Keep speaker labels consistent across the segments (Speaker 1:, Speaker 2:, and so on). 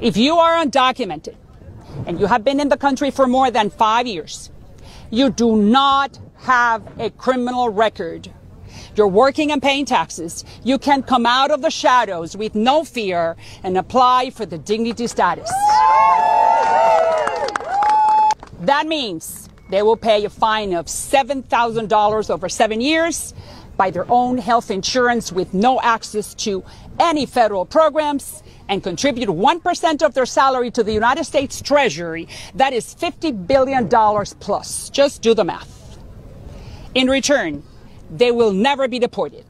Speaker 1: If you are undocumented and you have been in the country for more than 5 years, you do not have a criminal record, you're working and paying taxes, you can come out of the shadows with no fear and apply for the dignity status. That means they will pay a fine of $7,000 over 7 years, buy their own health insurance with no access to any federal programs, and contribute 1% of their salary to the United States Treasury. That is $50 billion plus. Just do the math. In return, they will never be deported.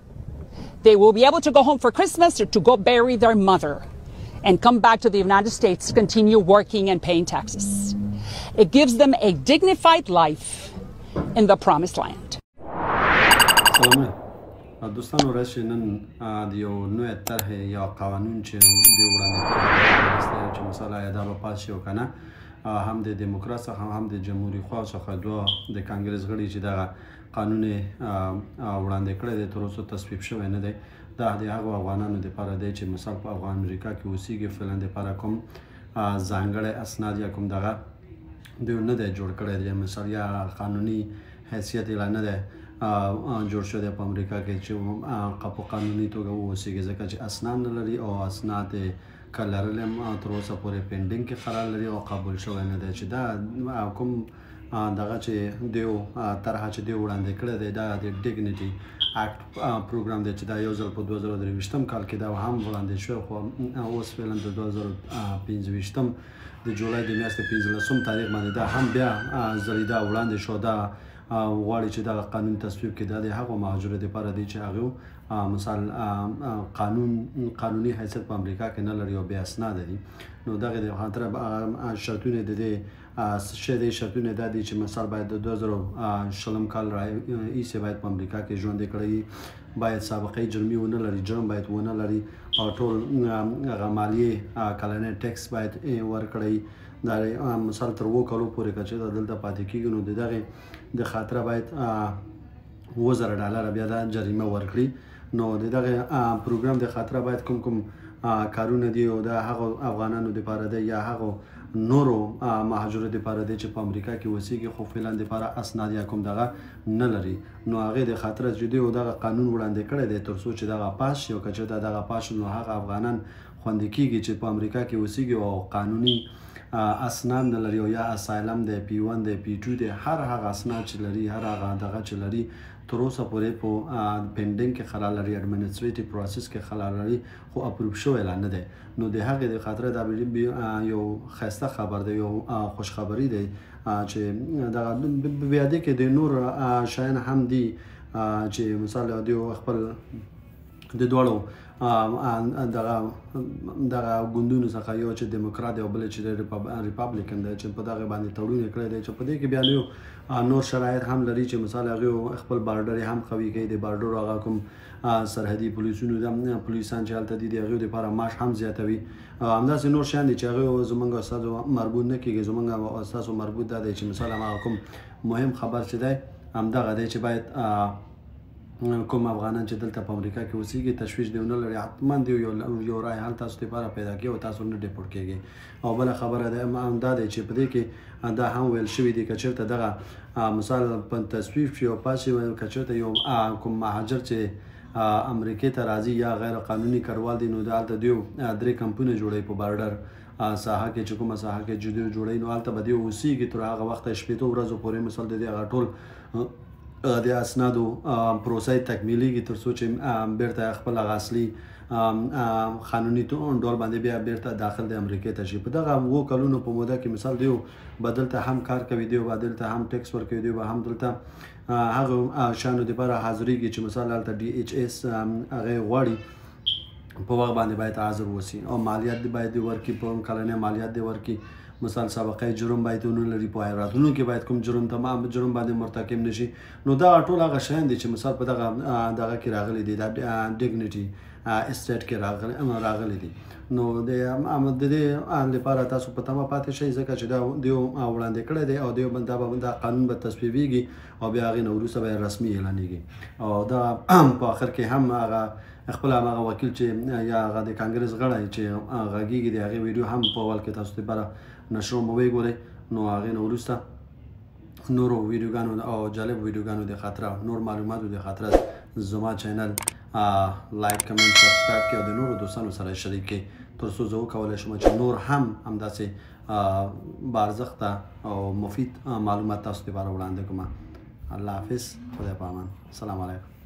Speaker 1: They will be able to go home for Christmas or to go bury their mother and come back to the United States to continue working and paying taxes. It gives them a dignified life in the promised land.
Speaker 2: دوستانو راشي نن د یو نوې طرحې یا قوانین چې دوی وړاندې کړي چې مثلا دا به پاس شي او که نه هم د دیموکرات څخه هم د جمهوري خوا څخه دوه د کانګرس غړي چې دغه قانون یې وړاندې کړی دی تر اوسه تصویب شوی نه دی دا د هغو افغانانو دپاره دی چې مثال په افغان امریکا کې اوسیږي فعلا دپاره کوم ځانګړی اسناد یا کوم دغه دوی نه دی جوړ کړی دی مثال یا قانوني حیثیت یې لا نه دی جوړ شو دی په امریکا کې چې په قانوني توګه واوسیږي ځکه چې اسناد نه لري او اسناد یې که لرل هم تر اوسه پورې پینډینګ کې قرار لري او قبول شوی نه دی چې دا کوم دغه چې دوی طرحه چې دوی وړاندې کړی دی دا د ډیګنیټي اکټ پروګرام دی چې دا یو ځل په 2023 کال کې دا هم وړاندې شوی خو اوس فعلا د 2025 د جولای د میاشتې 15 تاریخ باندې دا هم بیا ځلې دا وړاندې شو دا غواړي چې دا قانون تصویب کړي دا د هغو مهاجرو دپاره دی چې هغوی مثال قانوني حیثیت په امریکا کې نه لري او بې اسناده دي نو دغه د خاطره شرطونه د دې شرطونه دا دي چې مثال باید د 2020 کال راهیسې باید په امریکا کې ژوند کړی باید سابقه جرمي ونه لري جرم باید ونه لري او ټول هغه مالیې کلنی ټیکس باید ورکړی دا مثال تر 2 کالو پورې که چېرته دلته پاتې کېږي نو د دغې د خاطره باید $1000 بیا دا جریمه ورکړي نو د دغه پروګرام د خاطره باید کوم کارونه دي او دا هغو افغانانو دپاره دی یا هغو نورو مهاجرو دپاره دی چې په امریکا کې اوسیږي خو فعلا دپاره اسناد یا کوم دغه نه لري نو هغې د خاطره چې دوی دغه قانون وړاندې کړی دی تر څو چې دغه پاس شي او که چېرته دغه پاس شي نو هغه افغانان خوندي کېږي چې په امریکا کې اوسیږي او قانوني اسناد نه لري او یا اسایلم دی P1 دی P2 دی هر هغه اسناد چې لري هر هغه دغه چې لري تر اوسه پورې په پینډینګ کې قرار لري اډمنسټریټیو پروسس کې قرار لري خو اپروف شوی لا نه دی نو د هغې د خاطره دا یو ښایسته خبر دی یو خوشخبري دی چې دغه بیا دې کې د نور شیان هم دي چې مثال دوی خپل د دواړو دغه ګوندونو څخه یو چې دیموکرات دی او بل چې ریپابلیکن دی چې په دغه باندې تړون یې کړی دی چې په دې کې بیا نور شرایط هم لري چې مثال هغوی خپل بارډر یې هم قوي کوي د بارډر هغه کوم سرحدي پولیسونو پولیسان چې هلته دي د هغوی دپاره معاش هم زیاتوي همداسې نور شیان دي چې هغوی زموږ استازو مربوط نه کېږي زموږ استازو مربوط دا دی چې مثال هغه کوم مهم خبر چې دی همدغه دی چې باید کوم افغانان چې دلته په امریکا کې اوسیږي تشویش دی ونه لري حتما دی یو رای حل تاسو دپاره پیدا کړي او تاسو نه ډیپورټ کېږئ او بله خبره دا دی چې په دې کې دا هم ویل شوي دي که چېرته دغه مثال په تصویب شي او پاس شي که چېرته یو کوم مهاجر چې امریکې ته راځي یا غیر قانوني کډوال دي نو دلته دوی 3 کمپونه جوړوي په بارډر ساحه کې چې کومه ساحه کې جوړوي نو هلته به دوی اوسیږي تر هغه وخته 15 ورځو پورې مثال د دې هغه ټول د اسنادو پروسه تکمیلیږي تر څو چې بیرته خپل هغه اصلي قانوني ډول باندې بیا بیرته داخل د امریکې ته شي په دغه 2 کلونو په موده کې مثال دوی به دلته هم کار کوي دوی به دلته هم ټیکس ورکوي دوی به هم دلته هغه شیانو دپاره حاضرېږي چې مثال هلته DHS هغې غواړي په وخت باندې باید حاضر اوسي او مالیات باید ورکړي په کلنی مالیات ورکړي مثال سابقه جرم باید ونه لري په حیراتونو کې باید کوم تمام جرم باندې مرتکب نشي نو دا ټول هغه شیان دي چې مثال په دغه کې راغلي دي دا ډیګنیټي اسټیټ کې راغلي دي. نو د دې لپاره تاسو په تمه پاتې شئ ځکه چې دا دیو وړاندې کړی دی او دیو دا قانون به تصویبیږي او بیا هغې نه وروسته به رسمي اعلانېږي. او دا په آخر کې هم هغه خپل هغه وکیل چې یا هغه د کانګرس غړی چې غږیږي د هغې ویډیو هم په اول کې تاسو لپاره نشر مو وګورئ. نو هغې نه وروسته نورو ویډیوګانو او جالب ویډیوګانو د خاطره نور معلوماتو د خاطره زما چینل لایک کمنټ سبسکرایب کړئ او د نورو دوستانو سره شریک کړئ تر څو زه وکولی شم چې نور هم همداسې بارزښته او مفید معلومات تاسو لپاره وړاندې کړم. الله حافظ. خدای په امان. السلام علیکم.